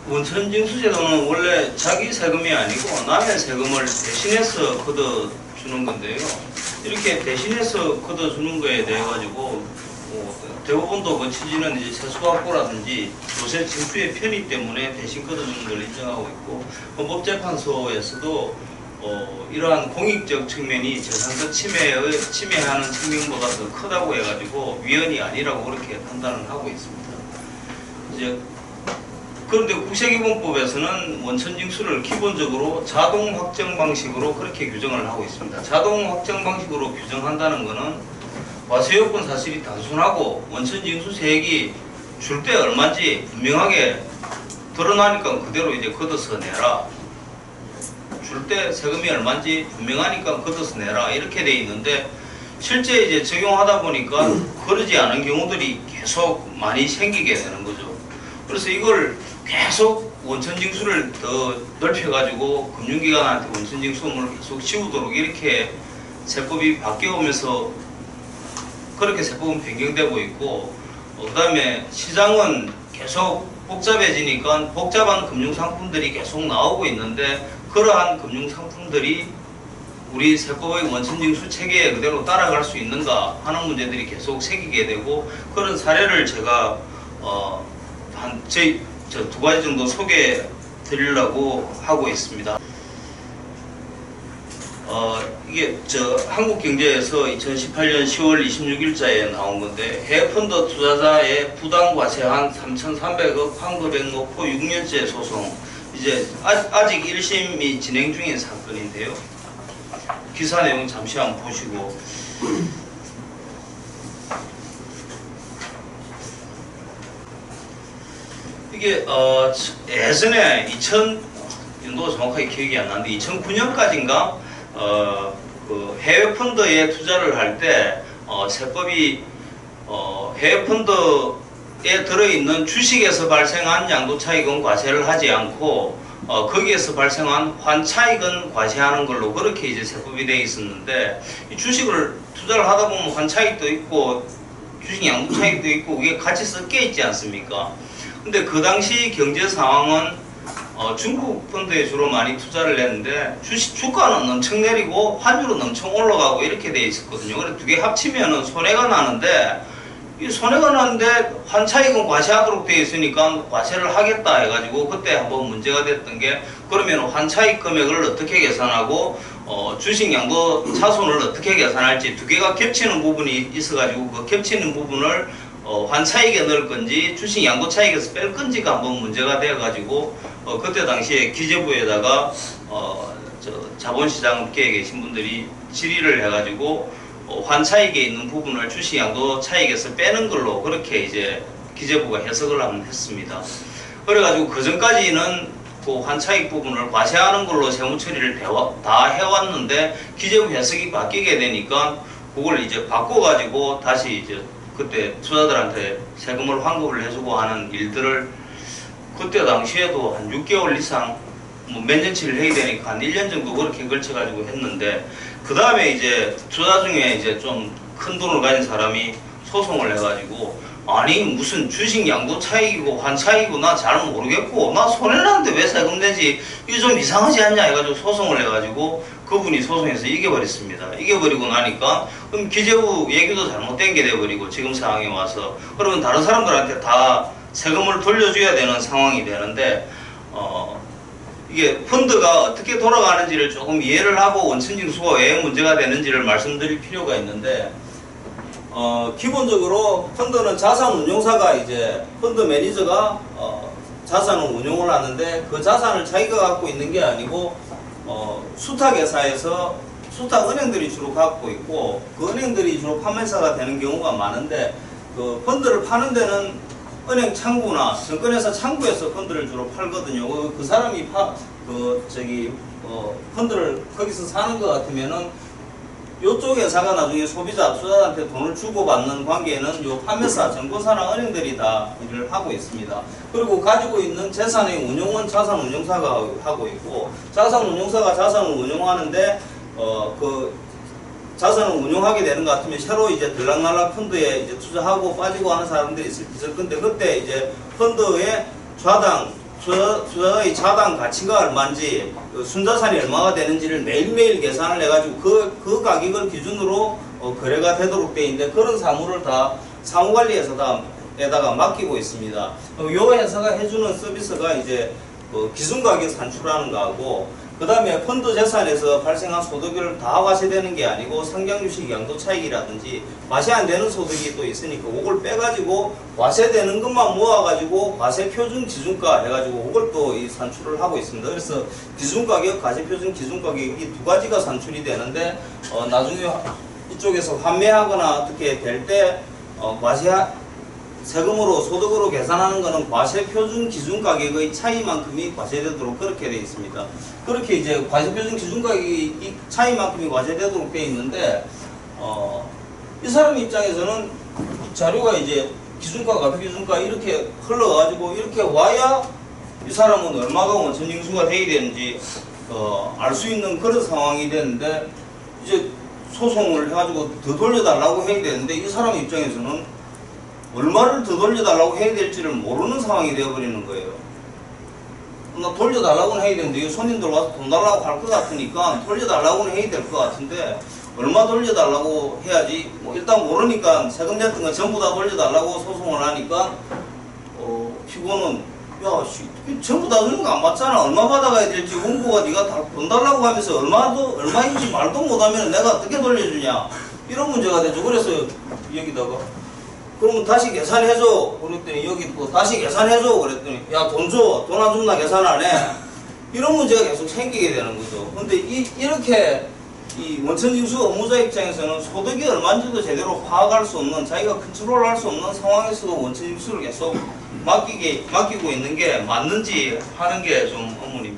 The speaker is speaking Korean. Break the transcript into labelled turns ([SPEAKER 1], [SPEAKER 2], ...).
[SPEAKER 1] 원천징수 제도는 원래 자기 세금이 아니고 남의 세금을 대신해서 걷어주는 건데요. 이렇게 대신해서 걷어주는 거에 대해 가지고 대법원도 그 취지는 이제 세수확보라든지 조세 징수의 편의 때문에 대신 걷어주는 걸 인정하고 있고, 헌법재판소에서도 이러한 공익적 측면이 재산권 침해하는 측면보다 더 크다고 해가지고 위헌이 아니라고 그렇게 판단을 하고 있습니다. 이제 그런데 국세기본법에서는 원천징수를 기본적으로 자동 확정 방식으로 그렇게 규정을 하고 있습니다. 자동 확정 방식으로 규정한다는 것은 과세요건 사실이 단순하고 원천징수세액이 줄 때 얼마인지 분명하게 드러나니까 그대로 이제 걷어서 내라. 줄 때 세금이 얼마인지 분명하니까 걷어서 내라. 이렇게 돼 있는데 실제 이제 적용하다 보니까 그러지 않은 경우들이 계속 많이 생기게 되는 거죠. 그래서 이걸 계속 원천징수를 더 넓혀가지고 금융기관한테 원천징수를 계속 씌우도록 이렇게 세법이 바뀌어오면서 그렇게 세법은 변경되고 있고, 그 다음에 시장은 계속 복잡해지니까 복잡한 금융상품들이 계속 나오고 있는데 그러한 금융상품들이 우리 세법의 원천징수 체계에 그대로 따라갈 수 있는가 하는 문제들이 계속 생기게 되고, 그런 사례를 제가 저 두 가지 정도 소개해 드리려고 하고 있습니다. 이게 한국경제에서 2018년 10월 26일자에 나온 건데, 해외펀드 투자자의 부당과세한 3,300억 환급액 놓고 6년째 소송. 이제 아직 1심이 진행 중인 사건인데요. 기사 내용 잠시 한번 보시고. 이게 예전에 2000년도 정확하게 기억이 안 나는데 2009년까지인가 그 해외 펀드에 투자를 할 때 세법이 해외 펀드에 들어있는 주식에서 발생한 양도차익은 과세를 하지 않고 거기에서 발생한 환차익은 과세하는 걸로 그렇게 이제 세법이 되어 있었는데, 이 주식을 투자를 하다 보면 환차익도 있고 주식 양도차익도 있고 그게 같이 섞여 있지 않습니까? 근데 그 당시 경제 상황은 중국 펀드에 주로 많이 투자를 했는데 주가는 엄청 내리고 환율은 엄청 올라가고 이렇게 돼 있었거든요. 그래서 두 개 합치면은 손해가 나는데, 이 손해가 나는데 환차익은 과세하도록 되어 있으니까 과세를 하겠다 해가지고 그때 한번 문제가 됐던 게, 그러면 환차익 금액을 어떻게 계산하고 주식 양도 차손을 어떻게 계산할지 두 개가 겹치는 부분이 있어가지고 그 겹치는 부분을 환차익에 넣을 건지 주식 양도차익에서 뺄 건지가 한번 문제가 되어가지고 그때 당시에 기재부에다가 자본시장계에 계신 분들이 질의를 해가지고 환차익에 있는 부분을 주식 양도차익에서 빼는 걸로 그렇게 이제 기재부가 해석을 했습니다. 그래가지고 그 전까지는 그 환차익 부분을 과세하는 걸로 세무처리를 다 해왔는데 기재부 해석이 바뀌게 되니까 그걸 이제 바꿔가지고 다시 이제 그때 투자자들한테 세금을 환급을 해주고 하는 일들을 그때 당시에도 한 6개월 이상 몇 년치를 해야 되니까 한 1년 정도 그렇게 걸쳐가지고 했는데, 그 다음에 이제 투자 중에 이제 좀 큰 돈을 가진 사람이 소송을 해가지고, 아니 무슨 주식 양도 차익이고 환차익이고 나 잘 모르겠고 나 손해나는데 왜 세금 내지, 이게 좀 이상하지 않냐 해가지고 소송을 해가지고 그분이 소송에서 이겨버렸습니다. 이겨버리고 나니까 그럼 기재부 얘기도 잘못된 게 돼버리고 지금 상황에 와서 그러면 다른 사람들한테 다 세금을 돌려줘야 되는 상황이 되는데, 이게 펀드가 어떻게 돌아가는지를 조금 이해를 하고 원천징수가 왜 문제가 되는지를 말씀드릴 필요가 있는데, 기본적으로 펀드는 자산운용사가 이제 펀드 매니저가 자산을 운용을 하는데 그 자산을 자기가 갖고 있는 게 아니고 수탁회사에서 수탁은행들이 주로 갖고 있고 그 은행들이 주로 판매사가 되는 경우가 많은데, 그 펀드를 파는 데는 은행 창구나 증권회사 창구에서 펀드를 주로 팔거든요. 그 사람이 펀드를 거기서 사는 것 같으면은 요쪽 회사가 나중에 소비자, 투자자한테 돈을 주고받는 관계에는 요 판매사, 증권사나 은행들이 다 일을 하고 있습니다. 그리고 가지고 있는 재산의 운용은 자산운용사가 하고 있고, 자산운용사가 자산을 운용하는데 그 자산을 운용하게 되는 것 같으면 새로 이제 들락날락 펀드에 이제 투자하고 빠지고 하는 사람들이 있을 건데, 그때 이제 펀드의 좌당
[SPEAKER 2] 저의 자당 가치가 얼마인지 그 순자산이 얼마가 되는지를 매일매일 계산을 해가지고 그 가격을 기준으로 거래가 되도록 되어 있는데 그런 사무를 다 사무관리회사에다가 맡기고 있습니다. 요 회사가 해주는 서비스가 이제 기준가격 산출하는 거하고 그 다음에 펀드 재산에서 발생한 소득을 다 과세되는 게 아니고 상장주식 양도 차익이라든지 과세 안 되는 소득이 또 있으니까 그걸 빼가지고 과세되는 것만 모아가지고 과세 표준 기준가 해가지고 그걸 또 이 산출을 하고 있습니다. 그래서 기준가격, 과세 표준 기준가격 이 두 가지가 산출이 되는데 나중에 이쪽에서 환매하거나 어떻게 될 때 과세 세금으로 소득으로 계산하는 것은 과세 표준 기준 가격의 차이만큼이 과세되도록 그렇게 되어 있습니다. 그렇게 이제 과세 표준 기준 가격이 차이만큼이 과세되도록 되어 있는데 이 사람 입장에서는 자료가 이제 기준가, 가표기준가 이렇게 흘러가지고 이렇게 와야 이 사람은 얼마가 원천징수가 돼야 되는지 알 수 있는 그런 상황이 되는데 이제 소송을 해가지고 더 돌려달라고 해야 되는데 이 사람 입장에서는 얼마를 더 돌려달라고 해야 될지를 모르는 상황이 되어버리는 거예요. 나 돌려달라고는 해야 되는데 손님들 와서 돈 달라고 할 것 같으니까 돌려달라고는 해야 될 것 같은데 얼마 돌려달라고 해야지 뭐 일단 모르니까 세금 냈던 거 전부 다 돌려달라고 소송을 하니까 피고는 야 전부 다 주는 거 안 맞잖아. 얼마 받아가야 될지 원고가 네가 돈 달라고 하면서 얼마인지 말도 못하면 내가 어떻게 돌려주냐 이런 문제가 되죠. 그래서 여기다가 그러면 다시 계산해줘. 그랬더니 여기 또 다시 계산해줘. 그랬더니 야 돈 줘. 돈 안 주면 나 계산 안 해. 이런 문제가 계속 생기게 되는 거죠. 근데 이렇게 이 원천징수 업무자 입장에서는 소득이 얼마인지도 제대로 파악할 수 없는 자기가 컨트롤할 수 없는 상황에서도 원천징수를 계속 맡기고 있는 게 맞는지 하는 게 좀 의문입니다.